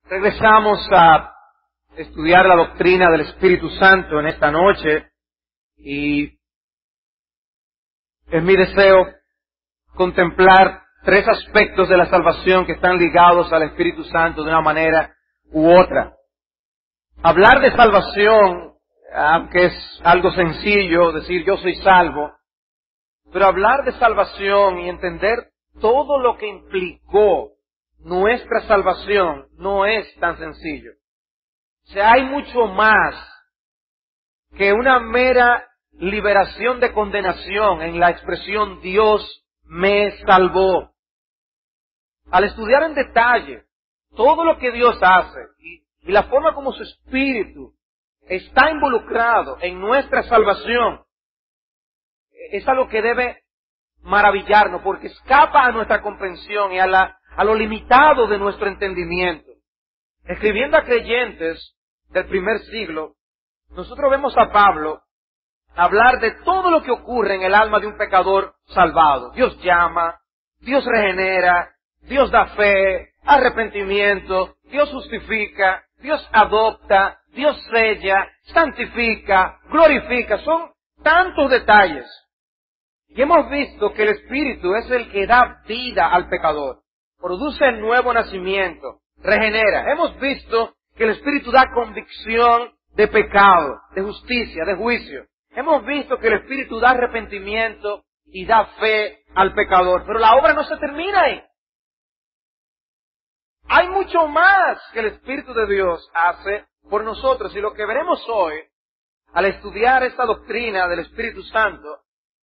Regresamos a estudiar la doctrina del Espíritu Santo en esta noche y es mi deseo contemplar tres aspectos de la salvación que están ligados al Espíritu Santo de una manera u otra. Hablar de salvación, aunque es algo sencillo decir yo soy salvo, pero hablar de salvación y entender todo lo que implicó nuestra salvación no es tan sencillo. O sea, hay mucho más que una mera liberación de condenación en la expresión Dios me salvó. Al estudiar en detalle todo lo que Dios hace y la forma como su Espíritu está involucrado en nuestra salvación, es algo que debe maravillarnos porque escapa a nuestra comprensión y a lo limitado de nuestro entendimiento. Escribiendo a creyentes del primer siglo, nosotros vemos a Pablo hablar de todo lo que ocurre en el alma de un pecador salvado. Dios llama, Dios regenera, Dios da fe, arrepentimiento, Dios justifica, Dios adopta, Dios sella, santifica, glorifica. Son tantos detalles. Y hemos visto que el Espíritu es el que da vida al pecador, produce el nuevo nacimiento, regenera. Hemos visto que el Espíritu da convicción de pecado, de justicia, de juicio. Hemos visto que el Espíritu da arrepentimiento y da fe al pecador. Pero la obra no se termina ahí. Hay mucho más que el Espíritu de Dios hace por nosotros. Y lo que veremos hoy, al estudiar esta doctrina del Espíritu Santo,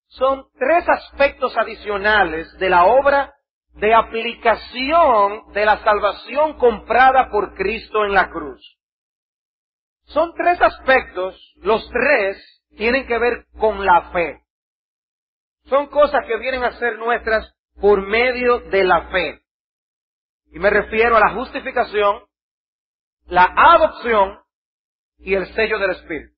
son tres aspectos adicionales de la obra de aplicación de la salvación comprada por Cristo en la cruz. Son tres aspectos, los tres tienen que ver con la fe. Son cosas que vienen a ser nuestras por medio de la fe. Y me refiero a la justificación, la adopción y el sello del Espíritu.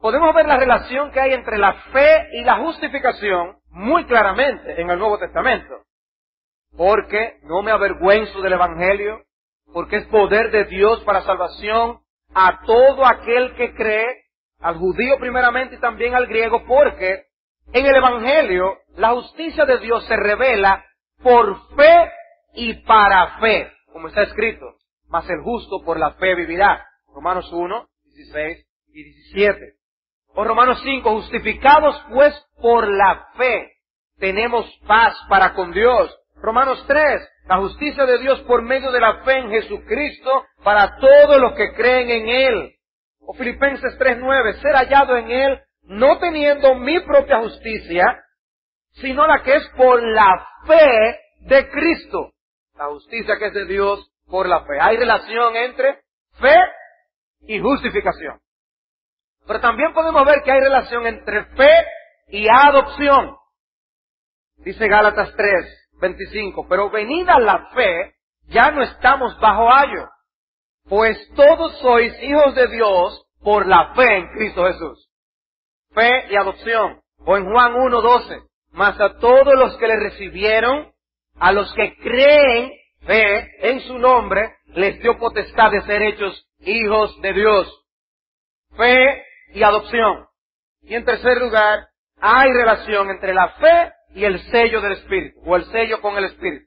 Podemos ver la relación que hay entre la fe y la justificación muy claramente en el Nuevo Testamento. Porque no me avergüenzo del Evangelio, porque es poder de Dios para salvación a todo aquel que cree, al judío primeramente y también al griego, porque en el Evangelio la justicia de Dios se revela por fe y para fe, como está escrito, mas el justo por la fe vivirá. Romanos 1, 16 y 17. O Romanos 5, justificados pues por la fe, tenemos paz para con Dios. Romanos 3, la justicia de Dios por medio de la fe en Jesucristo para todos los que creen en Él. O Filipenses 3:9, ser hallado en Él, no teniendo mi propia justicia, sino la que es por la fe de Cristo. La justicia que es de Dios por la fe. Hay relación entre fe y justificación. Pero también podemos ver que hay relación entre fe y adopción. Dice Gálatas 3:25, pero venida la fe, ya no estamos bajo ayo, pues todos sois hijos de Dios por la fe en Cristo Jesús. Fe y adopción. O en Juan 1:12, mas a todos los que le recibieron, a los que creen fe en su nombre, les dio potestad de ser hechos hijos de Dios. Fe y adopción. Y en tercer lugar, hay relación entre la fe y el sello del Espíritu, o el sello con el Espíritu.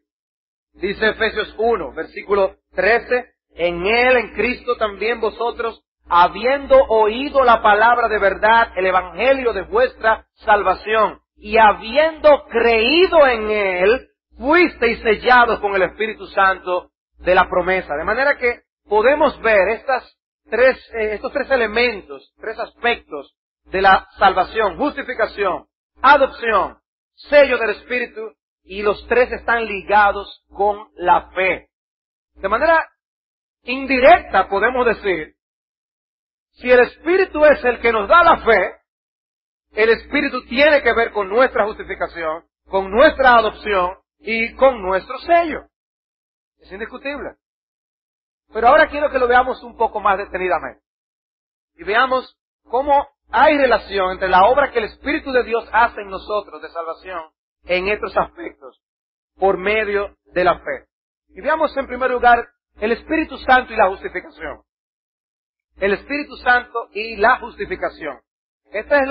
Dice Efesios 1, versículo 13, en Él, en Cristo también vosotros, habiendo oído la palabra de verdad, el evangelio de vuestra salvación, y habiendo creído en Él, fuisteis sellados con el Espíritu Santo de la promesa. De manera que podemos ver estos tres elementos, tres aspectos de la salvación: justificación, adopción, sello del Espíritu, y los tres están ligados con la fe. De manera indirecta podemos decir, si el Espíritu es el que nos da la fe, el Espíritu tiene que ver con nuestra justificación, con nuestra adopción y con nuestro sello. Es indiscutible. Pero ahora quiero que lo veamos un poco más detenidamente. Y veamos cómo hay relación entre la obra que el Espíritu de Dios hace en nosotros de salvación en estos aspectos por medio de la fe. Y veamos en primer lugar el Espíritu Santo y la justificación. El Espíritu Santo y la justificación. Esta es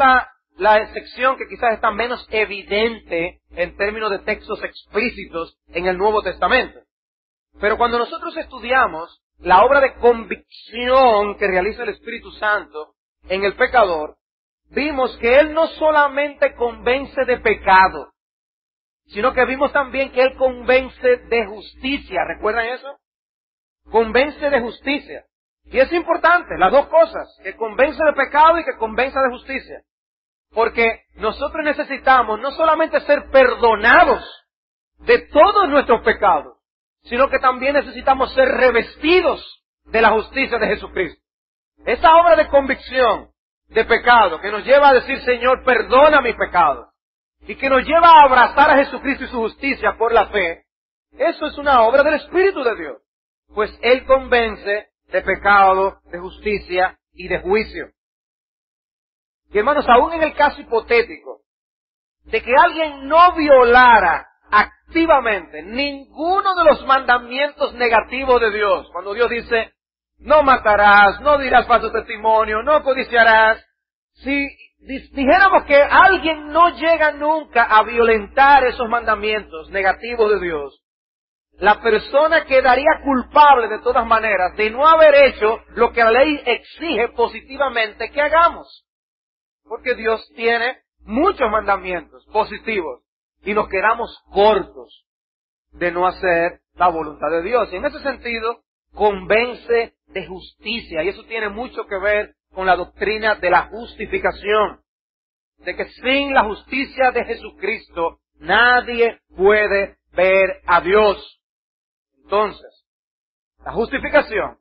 la sección que quizás está menos evidente en términos de textos explícitos en el Nuevo Testamento. Pero cuando nosotros estudiamos la obra de convicción que realiza el Espíritu Santo en el pecador, vimos que Él no solamente convence de pecado, sino que vimos también que Él convence de justicia. ¿Recuerdan eso? Convence de justicia. Y es importante, las dos cosas, que convence de pecado y que convence de justicia. Porque nosotros necesitamos no solamente ser perdonados de todos nuestros pecados, sino que también necesitamos ser revestidos de la justicia de Jesucristo. Esa obra de convicción de pecado que nos lleva a decir, Señor, perdona mis pecados, y que nos lleva a abrazar a Jesucristo y su justicia por la fe, eso es una obra del Espíritu de Dios. Pues Él convence de pecado, de justicia y de juicio. Y hermanos, aún en el caso hipotético de que alguien no violara activamente ninguno de los mandamientos negativos de Dios, cuando Dios dice, no matarás, no dirás falso testimonio, no codiciarás, si dijéramos que alguien no llega nunca a violentar esos mandamientos negativos de Dios, la persona quedaría culpable de todas maneras de no haber hecho lo que la ley exige positivamente que hagamos. Porque Dios tiene muchos mandamientos positivos y nos quedamos cortos de no hacer la voluntad de Dios. Y en ese sentido, convence de justicia. Y eso tiene mucho que ver con la doctrina de la justificación. De que sin la justicia de Jesucristo, nadie puede ver a Dios. Entonces, la justificación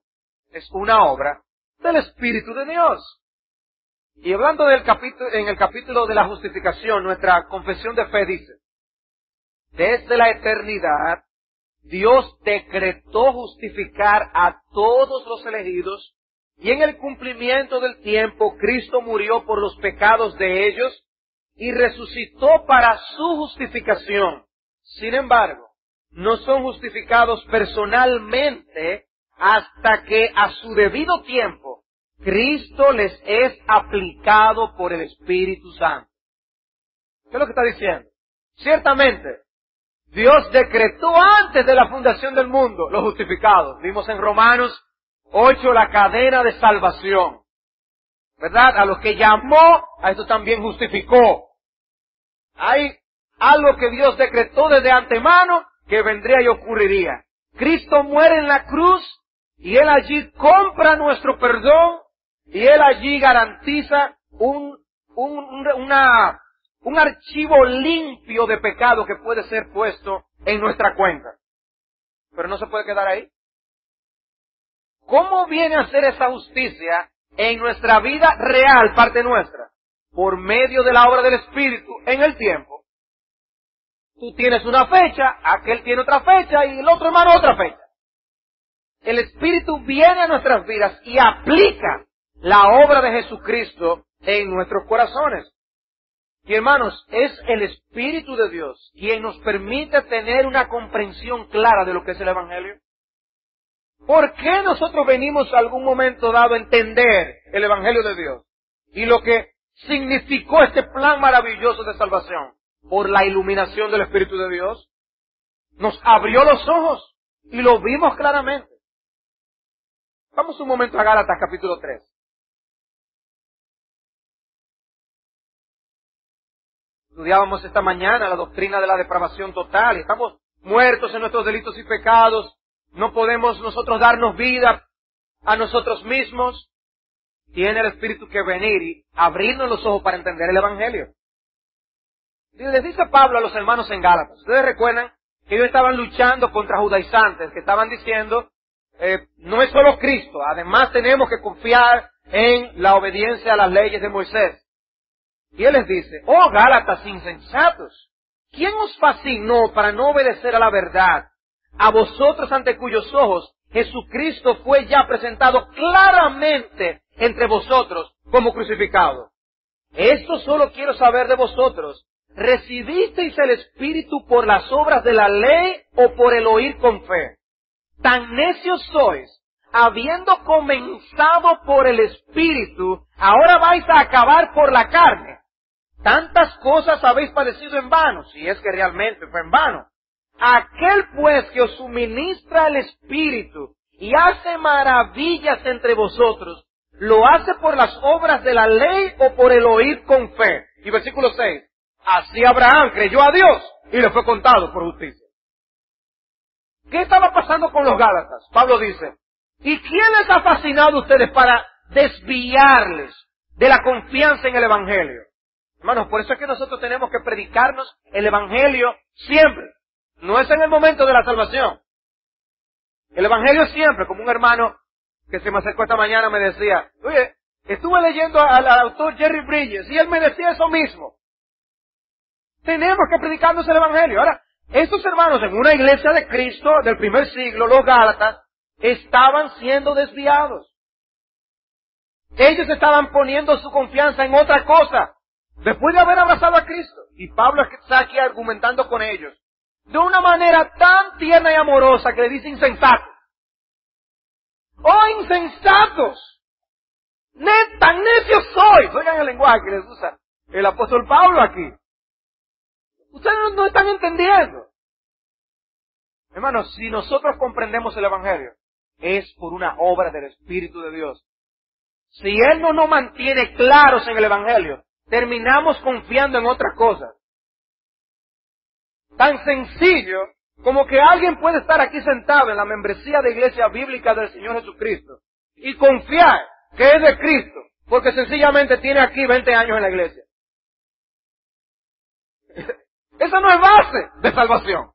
es una obra del Espíritu de Dios. Y hablando en el capítulo de la justificación, nuestra confesión de fe dice, desde la eternidad, Dios decretó justificar a todos los elegidos, y en el cumplimiento del tiempo, Cristo murió por los pecados de ellos, y resucitó para su justificación. Sin embargo, no son justificados personalmente hasta que a su debido tiempo Cristo les es aplicado por el Espíritu Santo. ¿Qué es lo que está diciendo? Ciertamente, Dios decretó antes de la fundación del mundo los justificados. Vimos en Romanos 8 la cadena de salvación. ¿Verdad? A los que llamó, a estos también justificó. Hay algo que Dios decretó desde antemano que vendría y ocurriría. Cristo muere en la cruz y Él allí compra nuestro perdón y Él allí garantiza un archivo limpio de pecado que puede ser puesto en nuestra cuenta. Pero no se puede quedar ahí. ¿Cómo viene a ser esa justicia en nuestra vida real, parte nuestra? Por medio de la obra del Espíritu en el tiempo. Tú tienes una fecha, aquel tiene otra fecha y el otro hermano otra fecha. El Espíritu viene a nuestras vidas y aplica la obra de Jesucristo en nuestros corazones. Y hermanos, es el Espíritu de Dios quien nos permite tener una comprensión clara de lo que es el Evangelio. ¿Por qué nosotros venimos a algún momento dado a entender el Evangelio de Dios? Y lo que significó este plan maravilloso de salvación. Por la iluminación del Espíritu de Dios. Nos abrió los ojos y lo vimos claramente. Vamos un momento a Gálatas capítulo 3. Estudiábamos esta mañana la doctrina de la depravación total. Estamos muertos en nuestros delitos y pecados. No podemos nosotros darnos vida a nosotros mismos. Tiene el Espíritu que venir y abrirnos los ojos para entender el Evangelio. Y les dice Pablo a los hermanos en Gálatas. Ustedes recuerdan que ellos estaban luchando contra judaizantes que estaban diciendo, no es solo Cristo, además tenemos que confiar en la obediencia a las leyes de Moisés. Y él les dice, oh Gálatas insensatos, ¿quién os fascinó para no obedecer a la verdad? A vosotros ante cuyos ojos Jesucristo fue ya presentado claramente entre vosotros como crucificado. Esto solo quiero saber de vosotros. ¿Recibisteis el Espíritu por las obras de la ley o por el oír con fe? tan necios sois, habiendo comenzado por el Espíritu, ahora vais a acabar por la carne. Tantas cosas habéis padecido en vano, si es que realmente fue en vano. Aquel pues que os suministra el Espíritu y hace maravillas entre vosotros, ¿lo hace por las obras de la ley o por el oír con fe? Y versículo 6. Así Abraham creyó a Dios y le fue contado por justicia. ¿Qué estaba pasando con los Gálatas? Pablo dice, ¿y quién les ha fascinado a ustedes para desviarles de la confianza en el Evangelio? Hermanos, por eso es que nosotros tenemos que predicarnos el Evangelio siempre. No es en el momento de la salvación. El Evangelio siempre, como un hermano que se me acercó esta mañana me decía, oye, estuve leyendo al autor Jerry Bridges y él me decía eso mismo. Tenemos que predicarnos el Evangelio. Ahora, estos hermanos en una iglesia de Cristo del primer siglo, los Gálatas, estaban siendo desviados. Ellos estaban poniendo su confianza en otra cosa, después de haber abrazado a Cristo. Y Pablo está aquí argumentando con ellos, de una manera tan tierna y amorosa que le dice insensatos. ¡Oh, insensatos! ¡Tan necios sois! Oigan el lenguaje que les usa el apóstol Pablo aquí. Ustedes no están entendiendo. Hermanos, si nosotros comprendemos el Evangelio, es por una obra del Espíritu de Dios. Si Él no nos mantiene claros en el Evangelio, terminamos confiando en otras cosas. Tan sencillo como que alguien puede estar aquí sentado en la membresía de Iglesia Bíblica del Señor Jesucristo y confiar que es de Cristo, porque sencillamente tiene aquí 20 años en la iglesia. Esa no es base de salvación.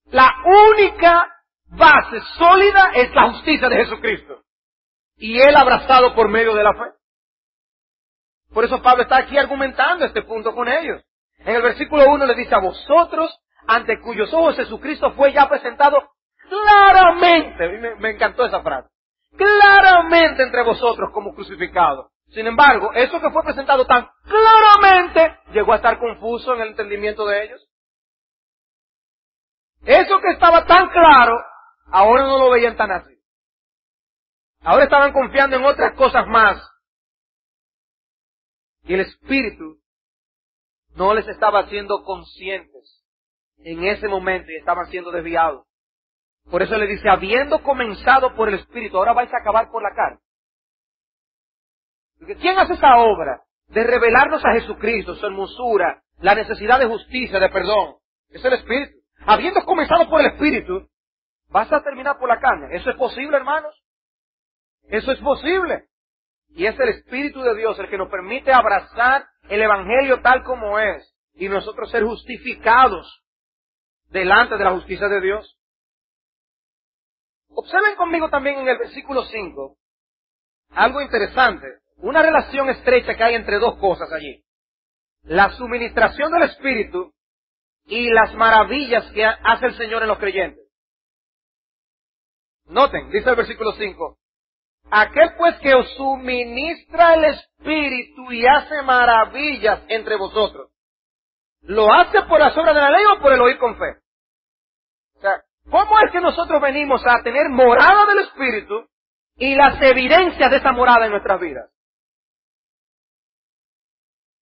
La única base sólida es la justicia de Jesucristo. Y Él abrazado por medio de la fe. Por eso Pablo está aquí argumentando este punto con ellos. En el versículo 1 le dice a vosotros, ante cuyos ojos Jesucristo fue ya presentado claramente. Me encantó esa frase. Claramente entre vosotros como crucificado. Sin embargo, eso que fue presentado tan claramente llegó a estar confuso en el entendimiento de ellos. Eso que estaba tan claro, ahora no lo veían tan así. Ahora estaban confiando en otras cosas más. Y el Espíritu no les estaba haciendo conscientes en ese momento y estaban siendo desviados. Por eso le dice, habiendo comenzado por el Espíritu, ahora vais a acabar por la carne. Porque ¿quién hace esa obra de revelarnos a Jesucristo, su hermosura, la necesidad de justicia, de perdón? Es el Espíritu. Habiendo comenzado por el Espíritu, vas a terminar por la carne. ¿Eso es posible, hermanos? Eso es posible. Y es el Espíritu de Dios el que nos permite abrazar el Evangelio tal como es y nosotros ser justificados delante de la justicia de Dios. Observen conmigo también en el versículo 5 algo interesante, una relación estrecha que hay entre dos cosas allí. La suministración del Espíritu y las maravillas que hace el Señor en los creyentes. Noten, dice el versículo 5, aquel pues que os suministra el Espíritu y hace maravillas entre vosotros, ¿lo hace por las obras de la ley o por el oír con fe? O sea, ¿cómo es que nosotros venimos a tener morada del Espíritu y las evidencias de esa morada en nuestras vidas?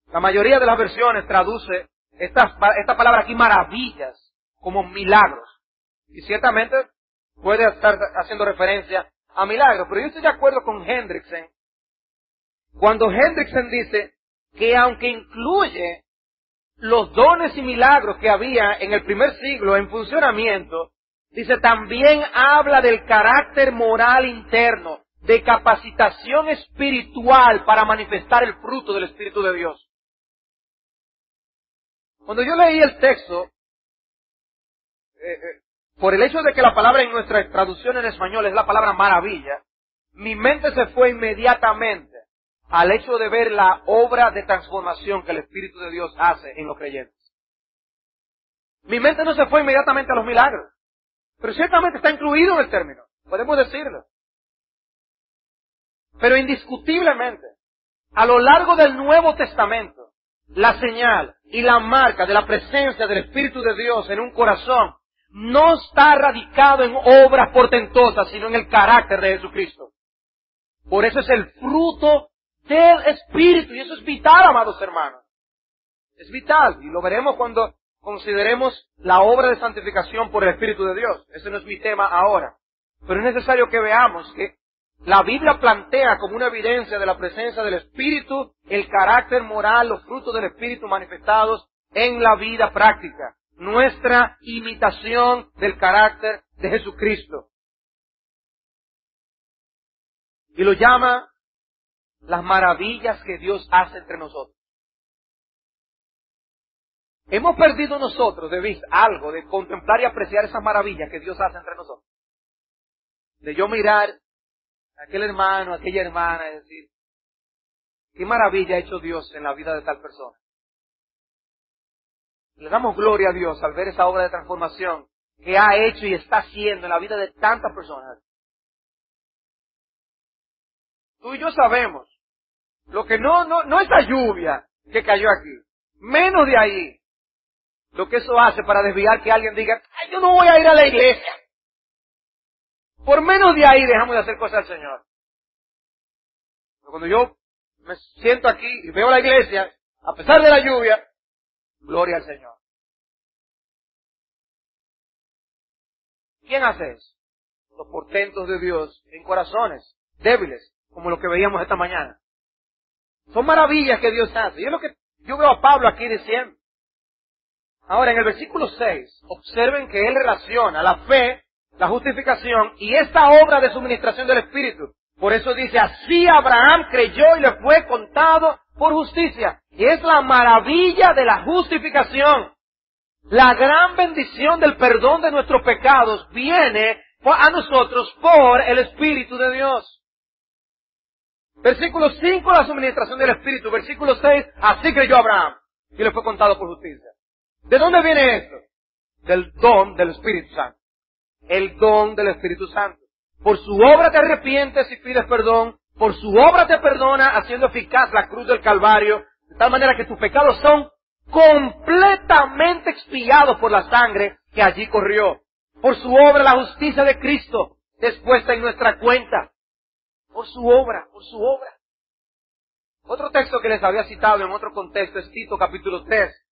La mayoría de las versiones traduce esta palabra aquí, maravillas, como milagros. Y ciertamente puede estar haciendo referencia a milagros. Pero yo estoy de acuerdo con Hendrickson cuando Hendrickson dice que aunque incluye los dones y milagros que había en el primer siglo en funcionamiento, dice también habla del carácter moral interno, de capacitación espiritual para manifestar el fruto del Espíritu de Dios. Cuando yo leí el texto, por el hecho de que la palabra en nuestra traducción en español es la palabra maravilla, mi mente se fue inmediatamente al hecho de ver la obra de transformación que el Espíritu de Dios hace en los creyentes. Mi mente no se fue inmediatamente a los milagros, pero ciertamente está incluido en el término, podemos decirlo. Pero indiscutiblemente, a lo largo del Nuevo Testamento, la señal y la marca de la presencia del Espíritu de Dios en un corazón no está radicado en obras portentosas, sino en el carácter de Jesucristo. Por eso es el fruto del Espíritu, y eso es vital, amados hermanos. Es vital, y lo veremos cuando consideremos la obra de santificación por el Espíritu de Dios. Ese no es mi tema ahora. Pero es necesario que veamos que la Biblia plantea como una evidencia de la presencia del Espíritu el carácter moral, los frutos del Espíritu manifestados en la vida práctica. Nuestra imitación del carácter de Jesucristo. Y lo llama las maravillas que Dios hace entre nosotros. Hemos perdido nosotros de vista algo de contemplar y apreciar esas maravillas que Dios hace entre nosotros. De yo mirar a aquel hermano, a aquella hermana y decir, qué maravilla ha hecho Dios en la vida de tal persona. Le damos gloria a Dios al ver esa obra de transformación que ha hecho y está haciendo en la vida de tantas personas. Tú y yo sabemos lo que no esa lluvia que cayó aquí, menos de ahí, lo que eso hace para desviar que alguien diga, ay, yo no voy a ir a la iglesia. Por menos de ahí dejamos de hacer cosas al Señor. Pero cuando yo me siento aquí y veo la iglesia, a pesar de la lluvia, gloria al Señor. ¿Quién hace eso? Los portentos de Dios en corazones débiles, como lo que veíamos esta mañana. Son maravillas que Dios hace. Y es lo que yo veo a Pablo aquí diciendo. Ahora, en el versículo 6, observen que él relaciona la fe, la justificación y esta obra de suministración del Espíritu. Por eso dice, así Abraham creyó y le fue contado por justicia. Y es la maravilla de la justificación. La gran bendición del perdón de nuestros pecados viene a nosotros por el Espíritu de Dios. Versículo 5, la suministración del Espíritu. Versículo 6, así creyó Abraham y le fue contado por justicia. ¿De dónde viene esto? Del don del Espíritu Santo. El don del Espíritu Santo. Por su obra te arrepientes y pides perdón. Por su obra te perdona, haciendo eficaz la cruz del Calvario. De tal manera que tus pecados son completamente expiados por la sangre que allí corrió. Por su obra la justicia de Cristo es puesta en nuestra cuenta. Por su obra, por su obra. Otro texto que les había citado en otro contexto es Tito capítulo 3.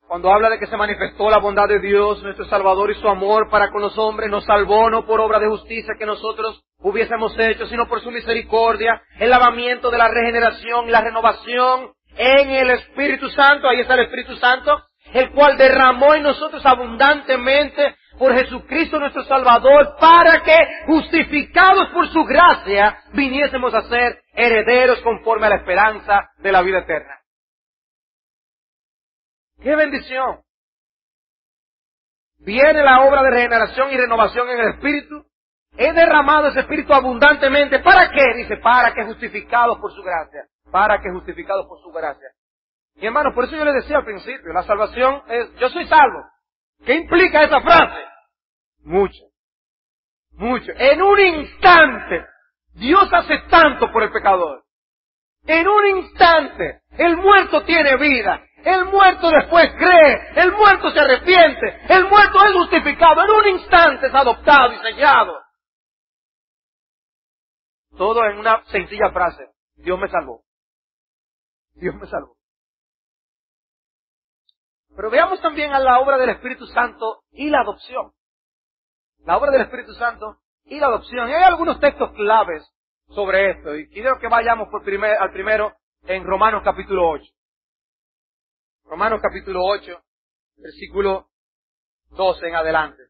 Cuando habla de que se manifestó la bondad de Dios, nuestro Salvador, y su amor para con los hombres, nos salvó no por obra de justicia que nosotros hubiésemos hecho, sino por su misericordia, el lavamiento de la regeneración y la renovación en el Espíritu Santo. Ahí está el Espíritu Santo, el cual derramó en nosotros abundantemente por Jesucristo nuestro Salvador, para que, justificados por su gracia, viniésemos a ser herederos conforme a la esperanza de la vida eterna. ¡Qué bendición! Viene la obra de regeneración y renovación en el Espíritu. He derramado ese Espíritu abundantemente. ¿Para qué? Dice, para que justificados por su gracia. Para que justificados por su gracia. Y hermanos, por eso yo les decía al principio, la salvación es, yo soy salvo. ¿Qué implica esa frase? Mucho. Mucho. En un instante, Dios hace tanto por el pecador. En un instante, el muerto tiene vida. El muerto después cree, el muerto se arrepiente, el muerto es justificado, en un instante es adoptado y sellado. Todo en una sencilla frase, Dios me salvó. Dios me salvó. Pero veamos también a la obra del Espíritu Santo y la adopción. La obra del Espíritu Santo y la adopción. Y hay algunos textos claves sobre esto, y quiero que vayamos al primero en Romanos capítulo 8. Romanos capítulo 8, versículo 12 en adelante.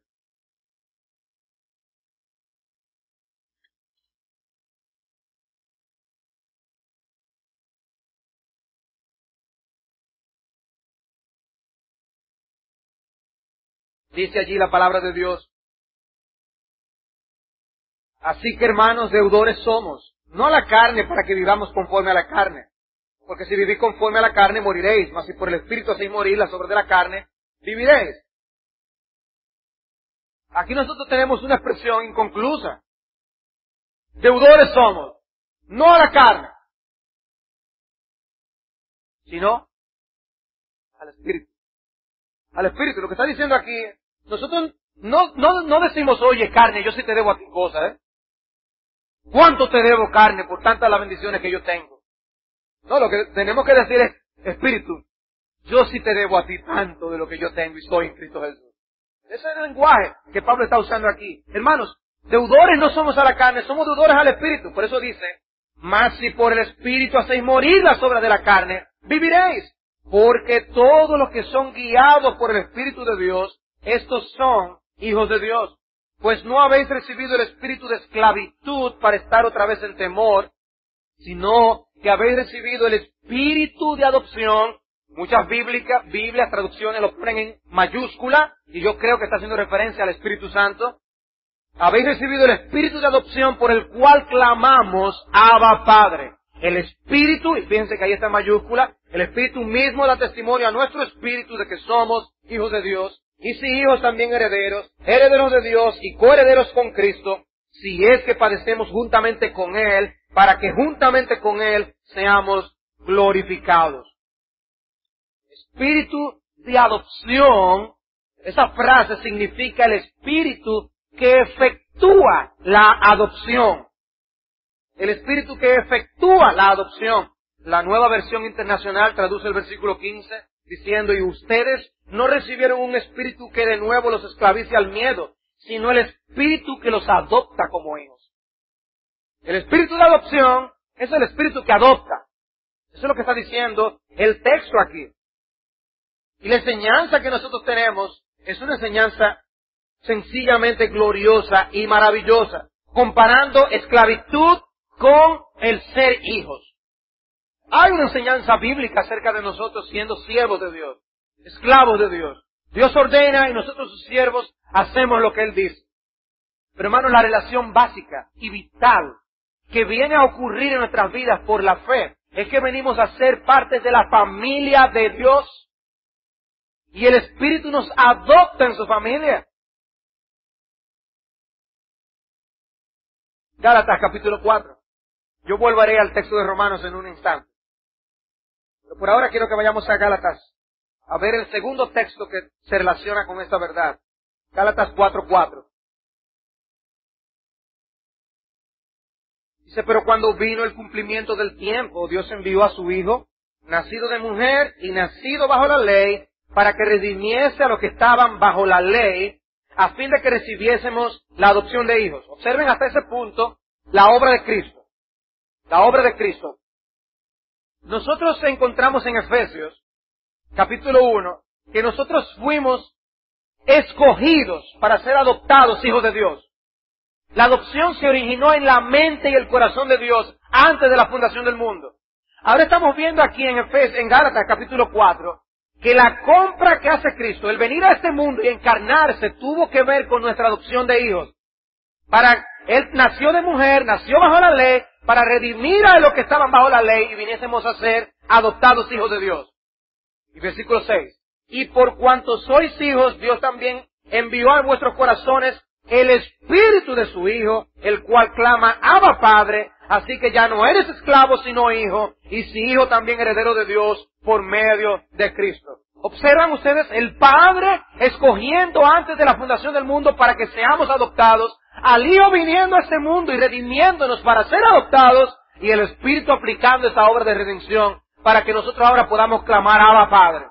Dice allí la palabra de Dios. Así que, hermanos, deudores somos, no a la carne para que vivamos conforme a la carne. Porque si vivís conforme a la carne, moriréis. Mas si por el Espíritu hacéis morir las obras de la carne, viviréis. Aquí nosotros tenemos una expresión inconclusa. Deudores somos, no a la carne, sino al Espíritu. Al Espíritu. Lo que está diciendo aquí, Nosotros no decimos, oye, carne, yo sí te debo a ti cosas, ¿eh? ¿Cuánto te debo, carne, por tantas las bendiciones que yo tengo? No, lo que tenemos que decir es, espíritu, yo sí te debo a ti tanto de lo que yo tengo y soy en Cristo Jesús. Ese es el lenguaje que Pablo está usando aquí. Hermanos, deudores no somos a la carne, somos deudores al espíritu. Por eso dice, mas si por el espíritu hacéis morir las obras de la carne, viviréis. Porque todos los que son guiados por el espíritu de Dios, estos son hijos de Dios. Pues no habéis recibido el espíritu de esclavitud para estar otra vez en temor, sino que habéis recibido el espíritu de adopción. Muchas Biblias, traducciones lo ponen en mayúscula, y yo creo que está haciendo referencia al Espíritu Santo. Habéis recibido el espíritu de adopción por el cual clamamos, Abba Padre. El espíritu, y fíjense que ahí está en mayúscula, el espíritu mismo da testimonio a nuestro espíritu de que somos hijos de Dios. Y si hijos también herederos, herederos de Dios y coherederos con Cristo, si es que padecemos juntamente con Él, para que juntamente con Él seamos glorificados. Espíritu de adopción, esa frase significa el espíritu que efectúa la adopción. El espíritu que efectúa la adopción. La Nueva Versión Internacional traduce el versículo 15 diciendo, y ustedes no recibieron un espíritu que de nuevo los esclavice al miedo, sino el espíritu que los adopta como hijos. El espíritu de adopción es el espíritu que adopta. Eso es lo que está diciendo el texto aquí. Y la enseñanza que nosotros tenemos es una enseñanza sencillamente gloriosa y maravillosa, comparando esclavitud con el ser hijos. Hay una enseñanza bíblica acerca de nosotros siendo siervos de Dios, esclavos de Dios. Dios ordena y nosotros sus siervos hacemos lo que Él dice. Pero hermanos, la relación básica y vital que viene a ocurrir en nuestras vidas por la fe es que venimos a ser parte de la familia de Dios. Y el Espíritu nos adopta en su familia. Gálatas capítulo 4. Yo volveré al texto de Romanos en un instante. Pero por ahora quiero que vayamos a Gálatas, a ver el segundo texto que se relaciona con esta verdad. Gálatas 4:4. Dice, pero cuando vino el cumplimiento del tiempo, Dios envió a su Hijo, nacido de mujer y nacido bajo la ley, para que redimiese a los que estaban bajo la ley, a fin de que recibiésemos la adopción de hijos. Observen hasta ese punto la obra de Cristo. La obra de Cristo. Nosotros encontramos en Efesios, capítulo 1, que nosotros fuimos escogidos para ser adoptados hijos de Dios. La adopción se originó en la mente y el corazón de Dios antes de la fundación del mundo. Ahora estamos viendo aquí en Gálatas capítulo 4, que la compra que hace Cristo, el venir a este mundo y encarnarse, tuvo que ver con nuestra adopción de hijos. Él nació de mujer, nació bajo la ley, para redimir a los que estaban bajo la ley y viniésemos a ser adoptados hijos de Dios. Y versículo 6. Y por cuanto sois hijos, Dios también envió a vuestros corazones el espíritu de su Hijo, el cual clama, Abba Padre, así que ya no eres esclavo sino hijo, y si hijo también heredero de Dios por medio de Cristo. ¿Observan ustedes? El Padre escogiendo antes de la fundación del mundo para que seamos adoptados, al Hijo viniendo a este mundo y redimiéndonos para ser adoptados, y el Espíritu aplicando esa obra de redención para que nosotros ahora podamos clamar Abba Padre.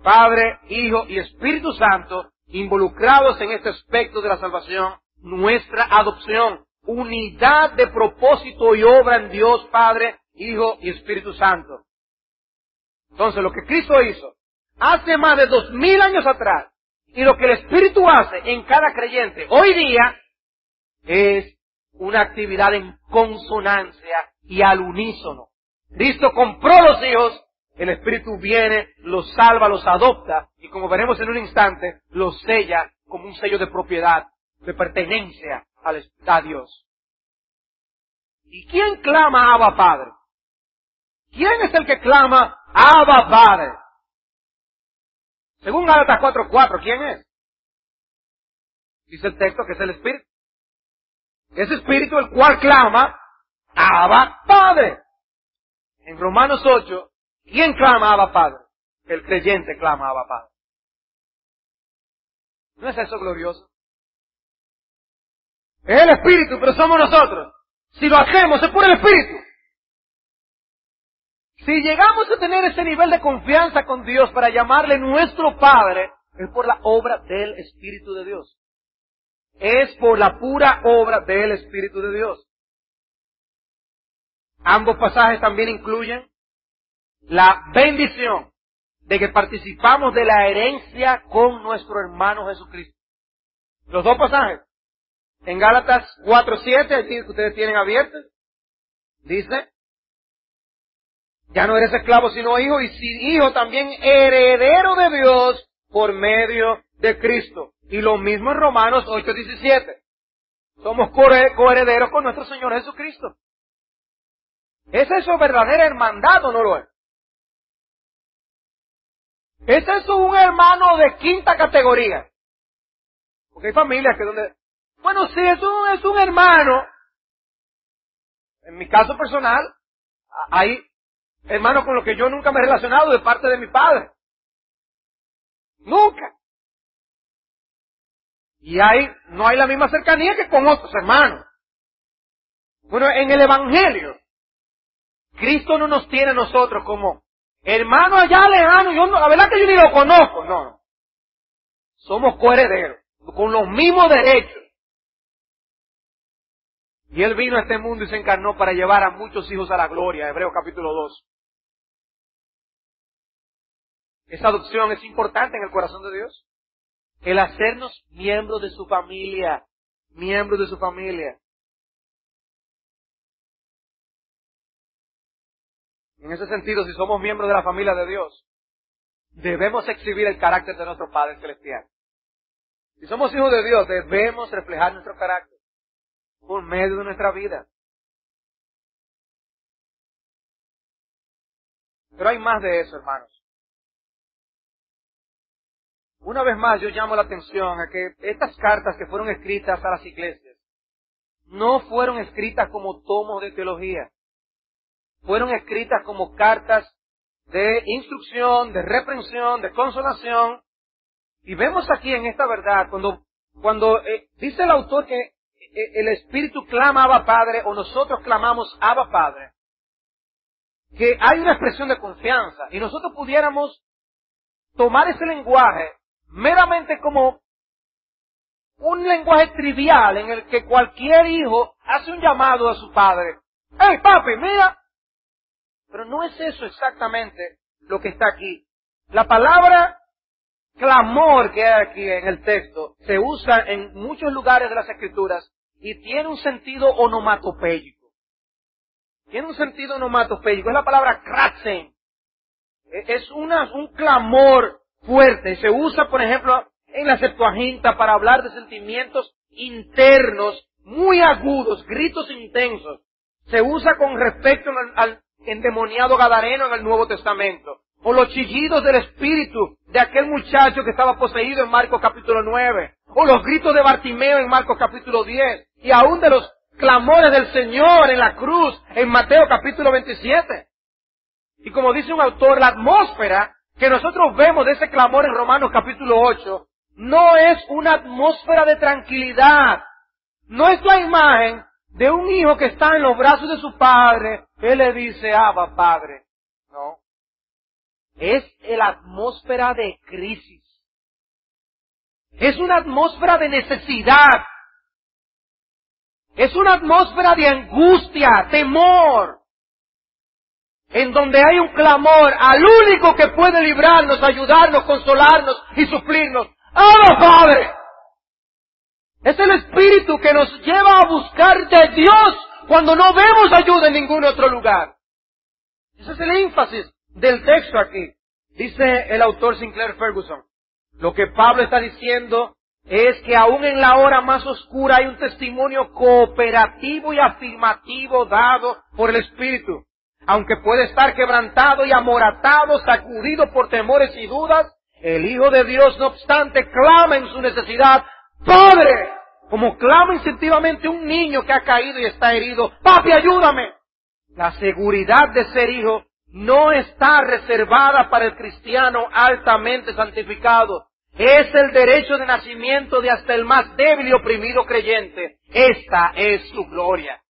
Padre, Hijo y Espíritu Santo involucrados en este aspecto de la salvación, nuestra adopción, unidad de propósito y obra en Dios Padre, Hijo y Espíritu Santo. Entonces, lo que Cristo hizo hace más de 2000 años atrás, y lo que el Espíritu hace en cada creyente hoy día, es una actividad en consonancia y al unísono. Cristo compró los hijos, el Espíritu viene, los salva, los adopta, y como veremos en un instante, los sella como un sello de propiedad, de pertenencia a Dios. ¿Y quién clama Abba Padre? ¿Quién es el que clama Abba Padre? Según Gálatas 4:4, ¿quién es? Dice el texto que es el Espíritu. Ese Espíritu el cual clama Abba Padre. En Romanos 8, ¿quién clama Abba Padre? El creyente clama Abba Padre. ¿No es eso glorioso? Es el Espíritu, pero somos nosotros. Si lo hacemos, es por el Espíritu. Si llegamos a tener ese nivel de confianza con Dios para llamarle nuestro Padre, es por la obra del Espíritu de Dios. Es por la pura obra del Espíritu de Dios. Ambos pasajes también incluyen la bendición de que participamos de la herencia con nuestro hermano Jesucristo. Los dos pasajes. En Gálatas 4:7, aquí que ustedes tienen abiertos, dice, ya no eres esclavo sino hijo, y si hijo también heredero de Dios por medio de Cristo. Y lo mismo en Romanos 8:17. Somos coherederos con nuestro Señor Jesucristo. ¿Es eso verdadera hermandad o no lo es? ¿Es eso un hermano de quinta categoría? Porque hay familias que donde... Bueno, sí, es un hermano. En mi caso personal, hay hermanos con los que yo nunca me he relacionado de parte de mi padre. Nunca. Y no hay la misma cercanía que con otros hermanos. Bueno, en el Evangelio, Cristo no nos tiene a nosotros como hermano allá lejano. La verdad que yo ni lo conozco. No. Somos coherederos, con los mismos derechos. Y Él vino a este mundo y se encarnó para llevar a muchos hijos a la gloria. Hebreos capítulo 2. Esa adopción es importante en el corazón de Dios. El hacernos miembros de su familia. Miembros de su familia. En ese sentido, si somos miembros de la familia de Dios, debemos exhibir el carácter de nuestro Padre Celestial. Si somos hijos de Dios, debemos reflejar nuestro carácter por medio de nuestra vida. Pero hay más de eso, hermanos. Una vez más, yo llamo la atención a que estas cartas que fueron escritas a las iglesias no fueron escritas como tomos de teología. Fueron escritas como cartas de instrucción, de reprensión, de consolación. Y vemos aquí en esta verdad, cuando dice el autor que el Espíritu clama Abba Padre, o nosotros clamamos Abba Padre, que hay una expresión de confianza, y nosotros pudiéramos tomar ese lenguaje meramente como un lenguaje trivial en el que cualquier hijo hace un llamado a su padre. ¡Hey, papi, mira! Pero no es eso exactamente lo que está aquí. La palabra clamor que hay aquí en el texto se usa en muchos lugares de las Escrituras y tiene un sentido onomatopéyico. Tiene un sentido onomatopéyico. Es la palabra kratzen. Es un clamor fuerte. Se usa, por ejemplo, en la Septuaginta para hablar de sentimientos internos muy agudos, gritos intensos. Se usa con respecto al endemoniado gadareno en el Nuevo Testamento. O los chillidos del espíritu de aquel muchacho que estaba poseído en Marcos capítulo 9. O los gritos de Bartimeo en Marcos capítulo 10. Y aún de los clamores del Señor en la cruz en Mateo capítulo 27. Y como dice un autor, la atmósfera que nosotros vemos de ese clamor en Romanos capítulo 8 no es una atmósfera de tranquilidad. No es la imagen de un hijo que está en los brazos de su padre. Él le dice, Abba, Padre. No. Es la atmósfera de crisis. Es una atmósfera de necesidad. Es una atmósfera de angustia, temor. En donde hay un clamor al único que puede librarnos, ayudarnos, consolarnos y suplirnos. ¡Abba, Padre! Es el Espíritu que nos lleva a buscar de Dios cuando no vemos ayuda en ningún otro lugar. Ese es el énfasis del texto aquí. Dice el autor Sinclair Ferguson, lo que Pablo está diciendo es que aún en la hora más oscura hay un testimonio cooperativo y afirmativo dado por el Espíritu. Aunque puede estar quebrantado y amoratado, sacudido por temores y dudas, el Hijo de Dios, no obstante, clama en su necesidad, ¡Padre! Como clama instintivamente un niño que ha caído y está herido, ¡Papi, ayúdame! La seguridad de ser hijo no está reservada para el cristiano altamente santificado. Es el derecho de nacimiento de hasta el más débil y oprimido creyente. Esta es su gloria.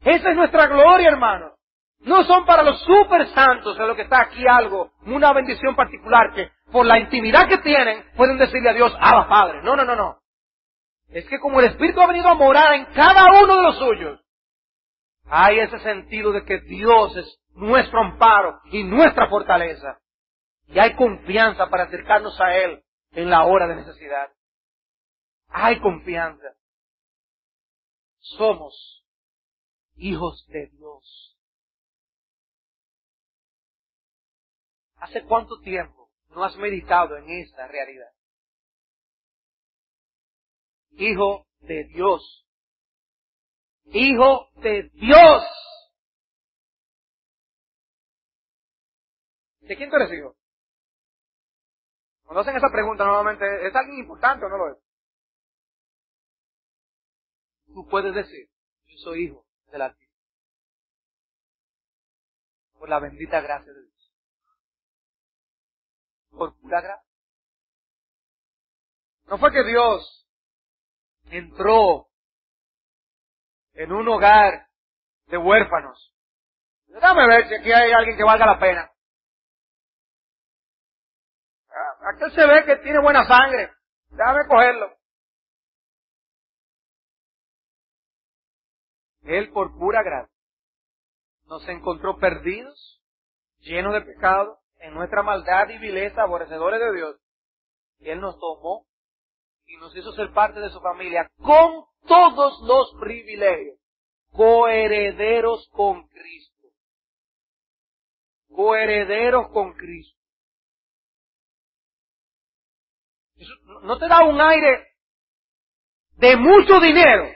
Esa es nuestra gloria, hermano. No son para los super santos, en lo que está aquí algo, una bendición particular que por la intimidad que tienen pueden decirle a Dios, Abba Padre. No, no, no, no. Es que como el Espíritu ha venido a morar en cada uno de los suyos, hay ese sentido de que Dios es nuestro amparo y nuestra fortaleza. Y hay confianza para acercarnos a Él en la hora de necesidad. Hay confianza. Somos hijos de Dios. ¿Hace cuánto tiempo no has meditado en esta realidad? Hijo de Dios. Hijo de Dios. ¿De quién tú eres hijo? Cuando hacen esa pregunta normalmente, ¿es alguien importante o no lo es? Tú puedes decir, yo soy hijo del Altísimo. Por la bendita gracia de Dios. Por pura gracia. No fue que Dios entró en un hogar de huérfanos. Déjame ver si aquí hay alguien que valga la pena. Aquel se ve que tiene buena sangre. Déjame cogerlo. Él por pura gracia nos encontró perdidos, llenos de pecado, en nuestra maldad y vileza, aborrecedores de Dios. Y Él nos tomó y nos hizo ser parte de su familia con todos los privilegios, coherederos con Cristo. Coherederos con Cristo. Eso no te da un aire de mucho dinero.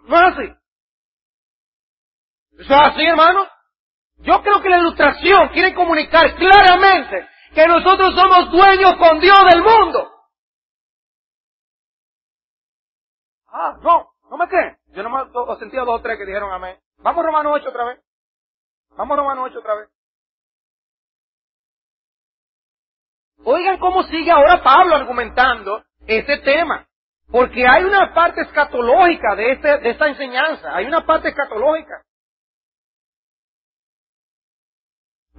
No es así. Eso es así, hermano. Yo creo que la ilustración quiere comunicar claramente que nosotros somos dueños con Dios del mundo. No me creen. Yo nomás he sentido 2 o 3 que dijeron amén. Vamos a Romanos 8 otra vez. Vamos a Romanos 8 otra vez. Oigan cómo sigue ahora Pablo argumentando este tema. Porque hay una parte escatológica de esta enseñanza. Hay una parte escatológica.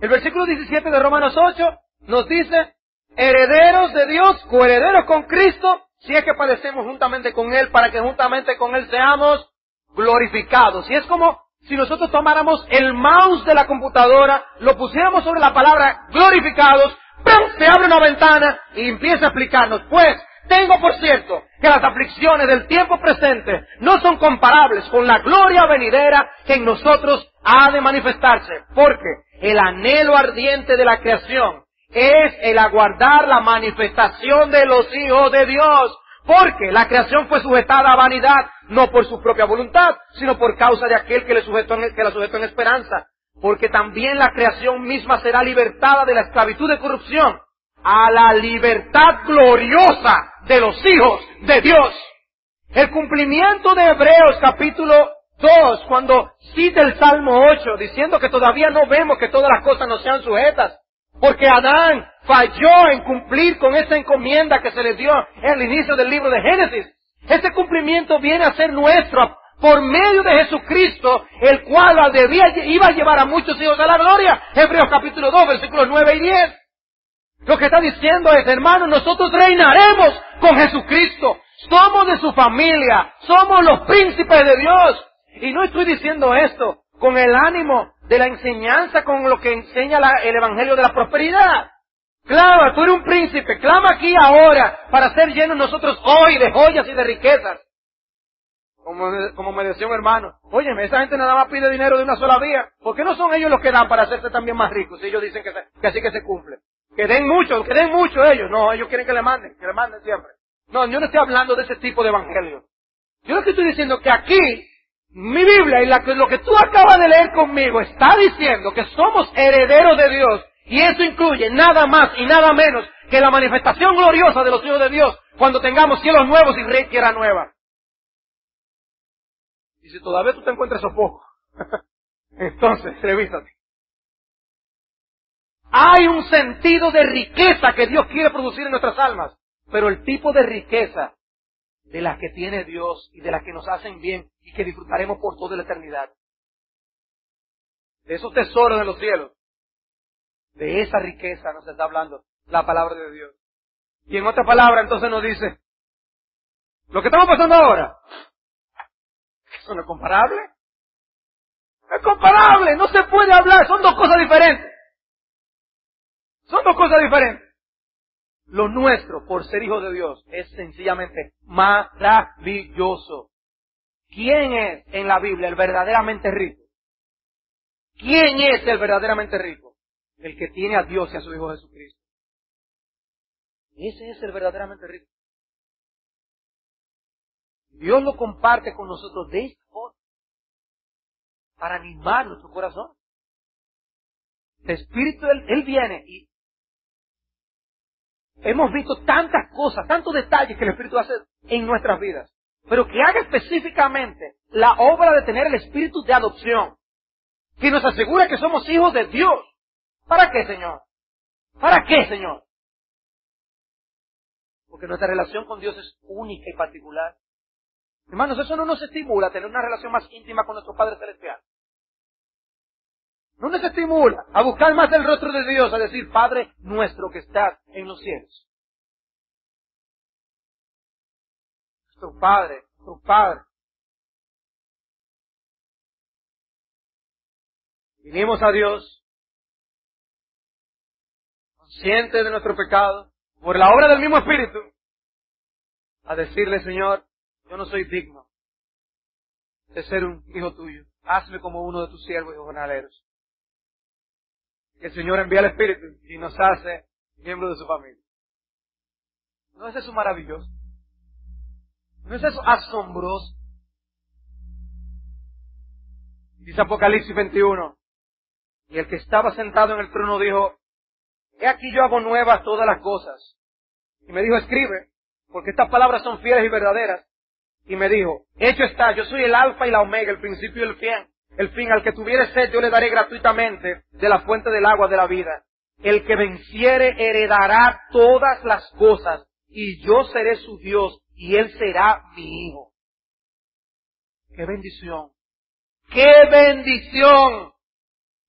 El versículo 17 de Romanos 8 nos dice, herederos de Dios, coherederos con Cristo, si es que padecemos juntamente con Él, para que juntamente con Él seamos glorificados. Y es como si nosotros tomáramos el mouse de la computadora, lo pusiéramos sobre la palabra glorificados, ¡pum!, se abre una ventana y empieza a explicarnos. Pues, tengo por cierto que las aflicciones del tiempo presente no son comparables con la gloria venidera que en nosotros ha de manifestarse, porque el anhelo ardiente de la creación es el aguardar la manifestación de los hijos de Dios, porque la creación fue sujetada a vanidad, no por su propia voluntad, sino por causa de aquel que la sujetó en esperanza, porque también la creación misma será libertada de la esclavitud de corrupción a la libertad gloriosa de los hijos de Dios. El cumplimiento de Hebreos capítulo 2, cuando cita el Salmo 8, diciendo que todavía no vemos que todas las cosas nos sean sujetas, porque Adán falló en cumplir con esa encomienda que se le dio en el inicio del libro de Génesis. Ese cumplimiento viene a ser nuestro por medio de Jesucristo, el cual iba a llevar a muchos hijos a la gloria. Hebreos capítulo 2, versículos 9 y 10. Lo que está diciendo es, hermanos, nosotros reinaremos con Jesucristo. Somos de su familia. Somos los príncipes de Dios. Y no estoy diciendo esto con el ánimo de la enseñanza, con lo que enseña el Evangelio de la prosperidad. Clama, tú eres un príncipe. Clama aquí ahora para ser llenos nosotros hoy de joyas y de riquezas. Como me decía un hermano, óyeme, esa gente nada más pide dinero de una sola vía. ¿Por qué no son ellos los que dan para hacerse también más ricos? Si ellos dicen que así que se cumple. Que den mucho ellos. No, ellos quieren que le manden siempre. No, yo no estoy hablando de ese tipo de evangelio. Yo lo que estoy diciendo es que aquí, mi Biblia y lo que tú acabas de leer conmigo está diciendo que somos herederos de Dios. Y eso incluye nada más y nada menos que la manifestación gloriosa de los hijos de Dios cuando tengamos cielos nuevos y tierra nueva. Y si todavía tú te encuentras sofoco, entonces revísate. Hay un sentido de riqueza que Dios quiere producir en nuestras almas. Pero el tipo de riqueza de las que tiene Dios y de las que nos hacen bien y que disfrutaremos por toda la eternidad. De esos tesoros de los cielos. De esa riqueza nos está hablando la palabra de Dios. Y en otra palabra entonces nos dice, lo que estamos pasando ahora, ¿eso no es comparable? No es comparable, no se puede hablar, son dos cosas diferentes. Son dos cosas diferentes. Lo nuestro, por ser hijos de Dios, es sencillamente maravilloso. ¿Quién es en la Biblia el verdaderamente rico? ¿Quién es el verdaderamente rico? El que tiene a Dios y a su Hijo Jesucristo. Ese es el verdaderamente rico. Dios lo comparte con nosotros de esta forma, para animar nuestro corazón. El Espíritu, Él viene y hemos visto tantas cosas, tantos detalles que el Espíritu hace en nuestras vidas. Pero que haga específicamente la obra de tener el Espíritu de adopción, que nos asegura que somos hijos de Dios. ¿Para qué, Señor? ¿Para qué, Señor? Porque nuestra relación con Dios es única y particular. Hermanos, eso no nos estimula a tener una relación más íntima con nuestro Padre Celestial. No nos estimula a buscar más el rostro de Dios, a decir, Padre nuestro que estás en los cielos. Nuestro Padre, nuestro Padre. Vinimos a Dios, conscientes de nuestro pecado, por la obra del mismo Espíritu, a decirle, Señor, yo no soy digno de ser un hijo tuyo. Hazme como uno de tus siervos y jornaleros. Que el Señor envía el Espíritu y nos hace miembros de su familia. ¿No es eso maravilloso? ¿No es eso asombroso? Dice Apocalipsis 21. Y el que estaba sentado en el trono dijo, he aquí yo hago nuevas todas las cosas. Y me dijo, escribe, porque estas palabras son fieles y verdaderas. Y me dijo, hecho está, yo soy el alfa y la omega, el principio y el fin. El fin, al que tuviere sed, yo le daré gratuitamente de la fuente del agua de la vida. El que venciere heredará todas las cosas, y yo seré su Dios, y él será mi hijo. ¡Qué bendición! ¡Qué bendición!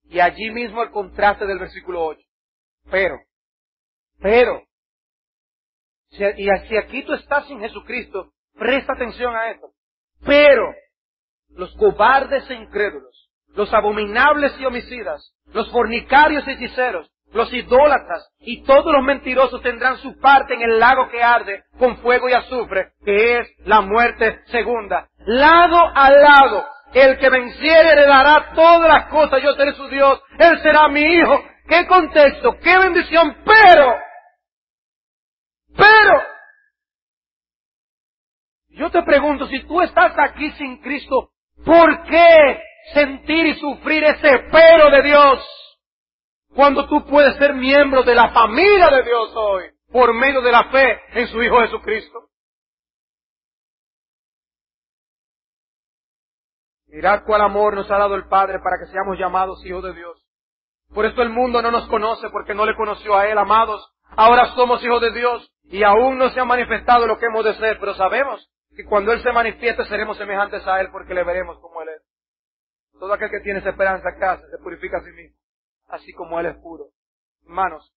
Y allí mismo el contraste del versículo 8. Pero, si aquí tú estás sin Jesucristo, presta atención a esto. Pero, los cobardes e incrédulos, los abominables y homicidas, los fornicarios y hechiceros, los idólatras y todos los mentirosos tendrán su parte en el lago que arde con fuego y azufre, que es la muerte segunda. Lado a lado, el que venciere heredará todas las cosas, yo seré su Dios, él será mi hijo. ¡Qué contexto! ¡Qué bendición! Pero, yo te pregunto, si tú estás aquí sin Cristo, ¿por qué sentir y sufrir ese pero de Dios? Cuando tú puedes ser miembro de la familia de Dios hoy, por medio de la fe en su Hijo Jesucristo. Mirad cuál amor nos ha dado el Padre para que seamos llamados hijos de Dios. Por esto el mundo no nos conoce porque no le conoció a Él, amados. Ahora somos hijos de Dios y aún no se ha manifestado lo que hemos de ser, pero sabemos que cuando Él se manifieste seremos semejantes a Él porque le veremos como Él es. Todo aquel que tiene esa esperanza acá se purifica a sí mismo, así como Él es puro. Hermanos,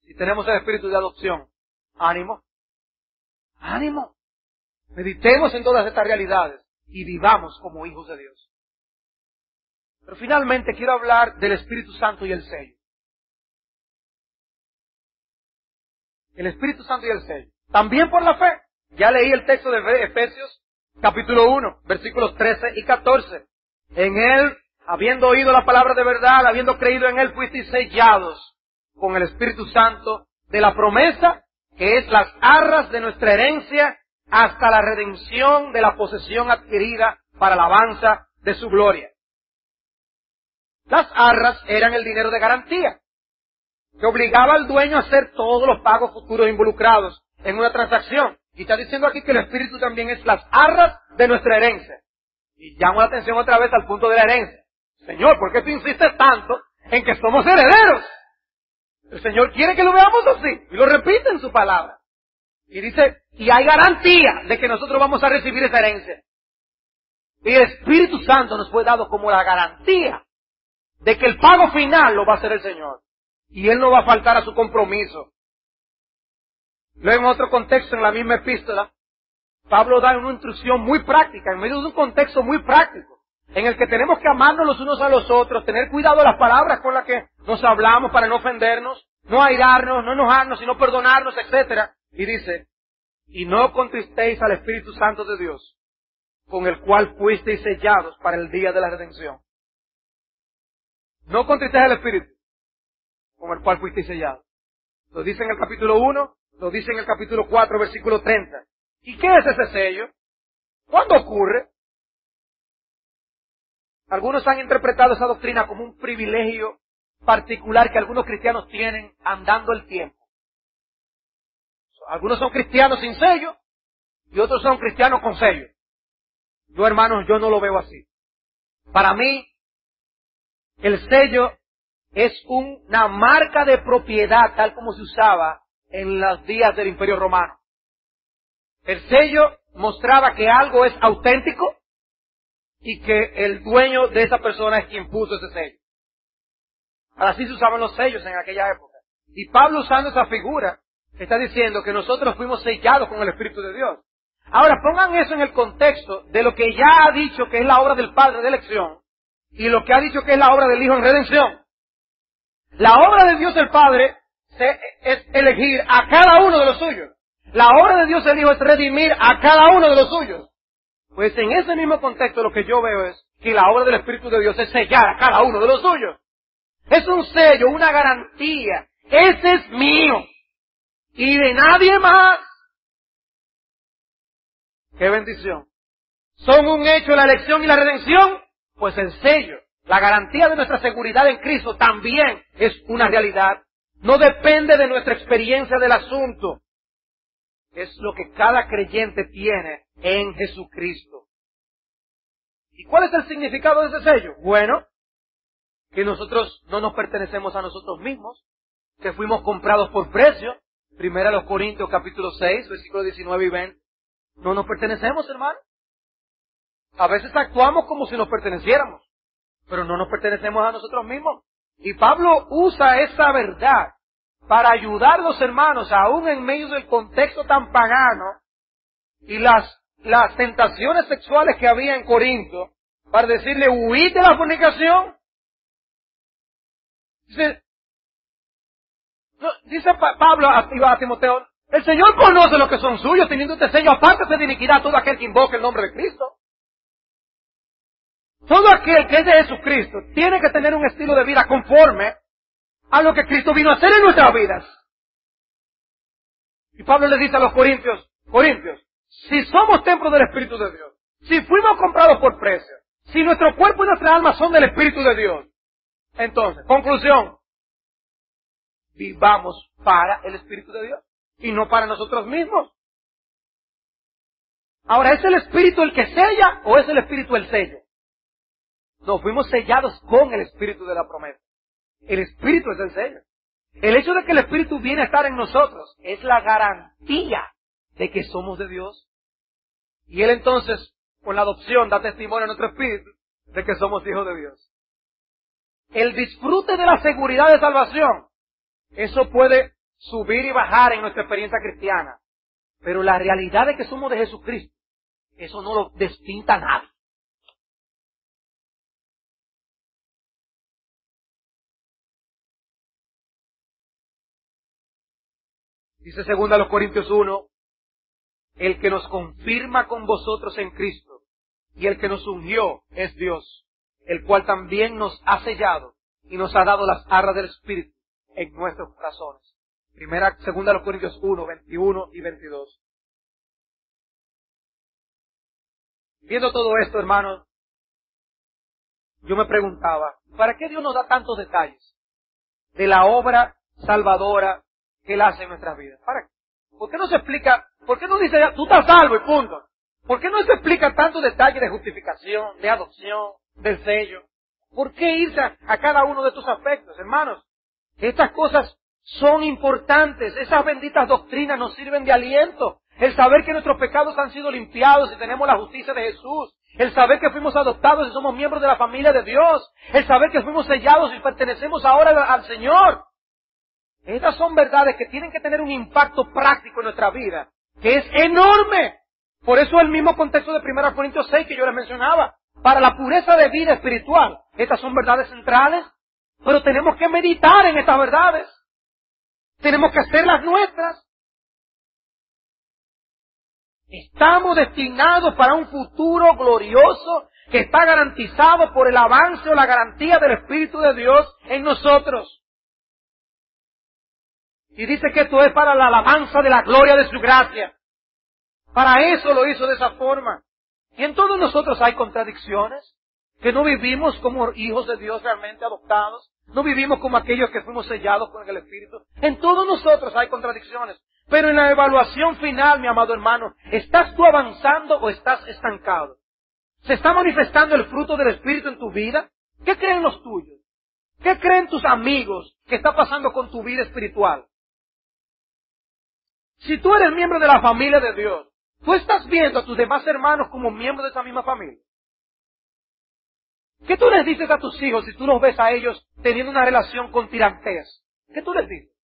si tenemos el espíritu de adopción, ánimo, ánimo. Meditemos en todas estas realidades y vivamos como hijos de Dios. Pero finalmente quiero hablar del Espíritu Santo y el sello. El Espíritu Santo y el sello. También por la fe. Ya leí el texto de Efesios, capítulo 1, versículos 13 y 14. En Él, habiendo oído la palabra de verdad, habiendo creído en Él, fuisteis sellados con el Espíritu Santo de la promesa, que es las arras de nuestra herencia, hasta la redención de la posesión adquirida para alabanza de su gloria. Las arras eran el dinero de garantía, que obligaba al dueño a hacer todos los pagos futuros involucrados en una transacción. Y está diciendo aquí que el Espíritu también es las arras de nuestra herencia. Y llamo la atención otra vez al punto de la herencia. Señor, ¿por qué tú insistes tanto en que somos herederos? El Señor quiere que lo veamos así. Y lo repite en su palabra. Y dice, y hay garantía de que nosotros vamos a recibir esa herencia. Y el Espíritu Santo nos fue dado como la garantía de que el pago final lo va a hacer el Señor. Y Él no va a faltar a su compromiso. Luego en otro contexto, en la misma epístola, Pablo da una instrucción muy práctica, en medio de un contexto muy práctico, en el que tenemos que amarnos los unos a los otros, tener cuidado de las palabras con las que nos hablamos para no ofendernos, no airarnos, no enojarnos, sino perdonarnos, etc. Y dice, y no contristéis al Espíritu Santo de Dios, con el cual fuisteis sellados para el día de la redención. No contristéis al Espíritu, con el cual fuisteis sellados. Lo dice en el capítulo 1, lo dice en el capítulo 4, versículo 30. ¿Y qué es ese sello? ¿Cuándo ocurre? Algunos han interpretado esa doctrina como un privilegio particular que algunos cristianos tienen andando el tiempo. Algunos son cristianos sin sello y otros son cristianos con sello. Yo, hermanos, yo no lo veo así. Para mí, el sello es una marca de propiedad tal como se usaba en los días del Imperio Romano. El sello mostraba que algo es auténtico y que el dueño de esa persona es quien puso ese sello. Así se usaban los sellos en aquella época. Y Pablo, usando esa figura, está diciendo que nosotros fuimos sellados con el Espíritu de Dios. Ahora, pongan eso en el contexto de lo que ya ha dicho que es la obra del Padre de elección y lo que ha dicho que es la obra del Hijo en redención. La obra de Dios el Padre es elegir a cada uno de los suyos. La obra de Dios el Hijo es redimir a cada uno de los suyos. Pues en ese mismo contexto lo que yo veo es que la obra del Espíritu de Dios es sellar a cada uno de los suyos. Es un sello, una garantía. Ese es mío. Y de nadie más. ¡Qué bendición! ¿Son un hecho la elección y la redención? Pues el sello, la garantía de nuestra seguridad en Cristo también es una realidad. No depende de nuestra experiencia del asunto. Es lo que cada creyente tiene en Jesucristo. ¿Y cuál es el significado de ese sello? Bueno, que nosotros no nos pertenecemos a nosotros mismos, que fuimos comprados por precio. Primera a los Corintios capítulo 6, versículos 19 y 20. No nos pertenecemos, hermano. A veces actuamos como si nos perteneciéramos, pero no nos pertenecemos a nosotros mismos. Y Pablo usa esa verdad para ayudar a los hermanos, aún en medio del contexto tan pagano y las tentaciones sexuales que había en Corinto, para decirle, huid de la fornicación. Dice Pablo a Timoteo, el Señor conoce lo que son suyos, teniendo este sello, apártese de iniquidad todo aquel que invoque el nombre de Cristo. Todo aquel que es de Jesucristo tiene que tener un estilo de vida conforme a lo que Cristo vino a hacer en nuestras vidas. Y Pablo le dice a los Corintios, si somos templo del Espíritu de Dios, si fuimos comprados por precio, si nuestro cuerpo y nuestra alma son del Espíritu de Dios, entonces, conclusión, vivamos para el Espíritu de Dios y no para nosotros mismos. Ahora, ¿es el Espíritu el que sella o es el Espíritu el sello? No, fuimos sellados con el Espíritu de la promesa. El Espíritu es el sello. El hecho de que el Espíritu viene a estar en nosotros es la garantía de que somos de Dios. Y Él entonces, con la adopción, da testimonio a nuestro espíritu de que somos hijos de Dios. El disfrute de la seguridad de salvación, eso puede subir y bajar en nuestra experiencia cristiana. Pero la realidad de que somos de Jesucristo, eso no lo despinta nadie. Dice 2 Corintios 1, el que nos confirma con vosotros en Cristo y el que nos ungió es Dios, el cual también nos ha sellado y nos ha dado las arras del Espíritu en nuestros corazones. 2 Corintios 1, 21 y 22. Viendo todo esto, hermanos, yo me preguntaba, ¿para qué Dios nos da tantos detalles de la obra salvadora que Él hace en nuestras vidas? ¿Para qué? ¿Por qué no se explica? ¿Por qué no dice, tú estás salvo y punto? ¿Por qué no se explica tantos detalles de justificación, de adopción, del sello? ¿Por qué irse a cada uno de estos aspectos, hermanos? Estas cosas son importantes. Esas benditas doctrinas nos sirven de aliento. El saber que nuestros pecados han sido limpiados y tenemos la justicia de Jesús. El saber que fuimos adoptados y somos miembros de la familia de Dios. El saber que fuimos sellados y pertenecemos ahora al Señor. Estas son verdades que tienen que tener un impacto práctico en nuestra vida, que es enorme. Por eso el mismo contexto de 1 Corintios 6 que yo les mencionaba. Para la pureza de vida espiritual. Estas son verdades centrales, pero tenemos que meditar en estas verdades. Tenemos que hacerlas nuestras. Estamos destinados para un futuro glorioso que está garantizado por el avance o la garantía del Espíritu de Dios en nosotros. Y dice que esto es para la alabanza de la gloria de su gracia. Para eso lo hizo de esa forma. Y en todos nosotros hay contradicciones, que no vivimos como hijos de Dios realmente adoptados, no vivimos como aquellos que fuimos sellados con el Espíritu. En todos nosotros hay contradicciones. Pero en la evaluación final, mi amado hermano, ¿estás tú avanzando o estás estancado? ¿Se está manifestando el fruto del Espíritu en tu vida? ¿Qué creen los tuyos? ¿Qué creen tus amigos que está pasando con tu vida espiritual? Si tú eres miembro de la familia de Dios, ¿tú estás viendo a tus demás hermanos como miembros de esa misma familia? ¿Qué tú les dices a tus hijos si tú los ves a ellos teniendo una relación con tirantes? ¿Qué tú les dices?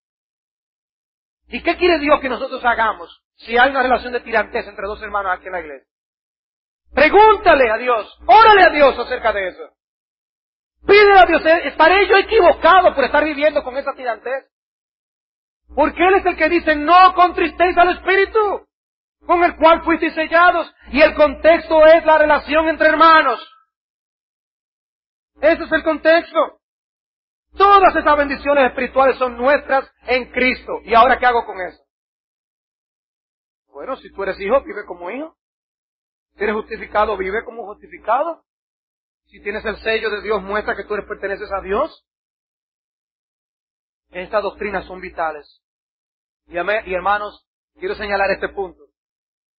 ¿Y qué quiere Dios que nosotros hagamos si hay una relación de tirantez entre dos hermanos aquí en la iglesia? Pregúntale a Dios, órale a Dios acerca de eso. Pídele a Dios, ¿estaré yo equivocado por estar viviendo con esa tirantez? Porque Él es el que dice, no contristéis al Espíritu, con el cual fuisteis sellados. Y el contexto es la relación entre hermanos. Ese es el contexto. Todas esas bendiciones espirituales son nuestras en Cristo. ¿Y ahora qué hago con eso? Bueno, si tú eres hijo, vive como hijo. Si eres justificado, vive como justificado. Si tienes el sello de Dios, muestra que tú perteneces a Dios. Estas doctrinas son vitales. Y hermanos, quiero señalar este punto.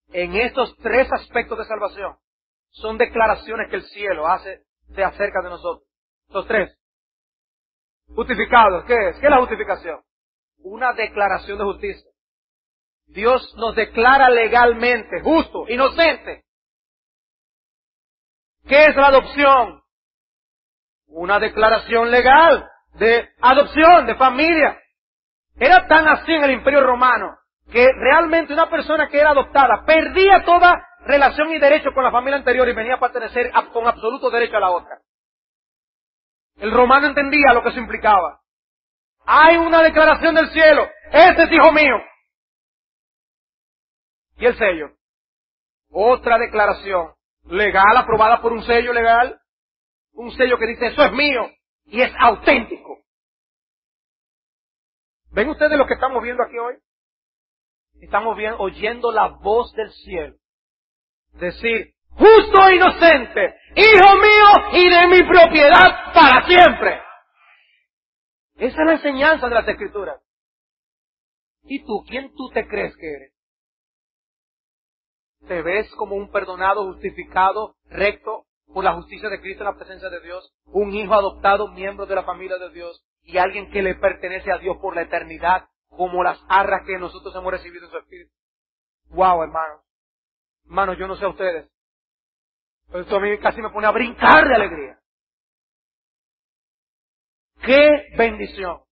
En estos tres aspectos de salvación, son declaraciones que el cielo hace de acerca de nosotros. Los tres. Justificados, ¿qué es? ¿Qué es la justificación? Una declaración de justicia. Dios nos declara legalmente, justo, inocente. ¿Qué es la adopción? Una declaración legal de adopción, de familia. Era tan así en el Imperio Romano que realmente una persona que era adoptada perdía toda relación y derecho con la familia anterior y venía a pertenecer con absoluto derecho a la otra. El romano entendía lo que eso implicaba. Hay una declaración del cielo. Este es hijo mío. ¿Y el sello? Otra declaración legal, aprobada por un sello legal. Un sello que dice, eso es mío. Y es auténtico. ¿Ven ustedes lo que estamos viendo aquí hoy? Estamos oyendo la voz del cielo. Decir, justo e inocente, hijo mío y de mi propiedad para siempre. Esa es la enseñanza de las Escrituras. ¿Y tú? ¿Quién tú te crees que eres? ¿Te ves como un perdonado, justificado, recto por la justicia de Cristo en la presencia de Dios? Un hijo adoptado, miembro de la familia de Dios y alguien que le pertenece a Dios por la eternidad, como las arras que nosotros hemos recibido en su Espíritu. ¡Wow, hermanos! Hermanos, yo no sé a ustedes, pero esto a mí casi me pone a brincar de alegría. ¡Qué bendición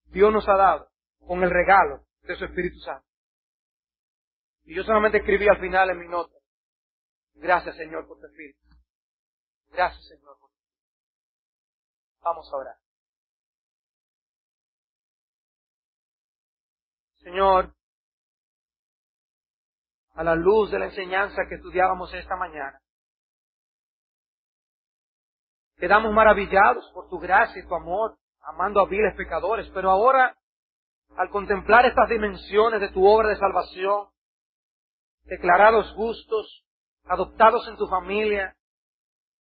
Dios nos ha dado con el regalo de su Espíritu Santo! Y yo solamente escribí al final en mi nota, gracias Señor por tu Espíritu. Gracias Señor por tu Espíritu. Vamos a orar. Señor, a la luz de la enseñanza que estudiábamos esta mañana, quedamos maravillados por tu gracia y tu amor, amando a viles pecadores, pero ahora, al contemplar estas dimensiones de tu obra de salvación, declarados justos, adoptados en tu familia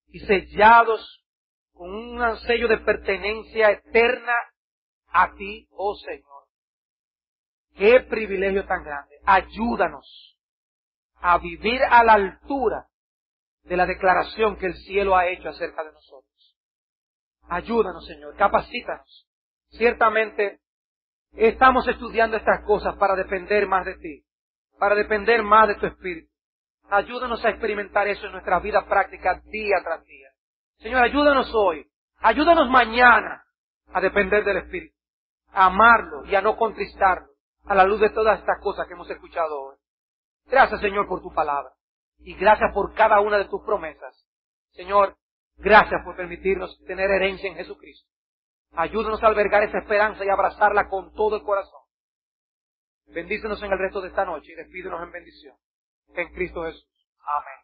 y sellados con un sello de pertenencia eterna a ti, oh Señor. ¡Qué privilegio tan grande! Ayúdanos a vivir a la altura de la declaración que el cielo ha hecho acerca de nosotros. Ayúdanos, Señor, capacítanos. Ciertamente, Estamos estudiando estas cosas para depender más de ti, para depender más de tu Espíritu. Ayúdanos a experimentar eso en nuestras vidas prácticas día tras día. Señor, ayúdanos hoy, ayúdanos mañana a depender del Espíritu, a amarlo y a no contristarlo a la luz de todas estas cosas que hemos escuchado hoy. Gracias, Señor, por tu palabra y gracias por cada una de tus promesas. Señor, gracias por permitirnos tener herencia en Jesucristo. Ayúdanos a albergar esa esperanza y abrazarla con todo el corazón. Bendícenos en el resto de esta noche y despídenos en bendición. En Cristo Jesús. Amén.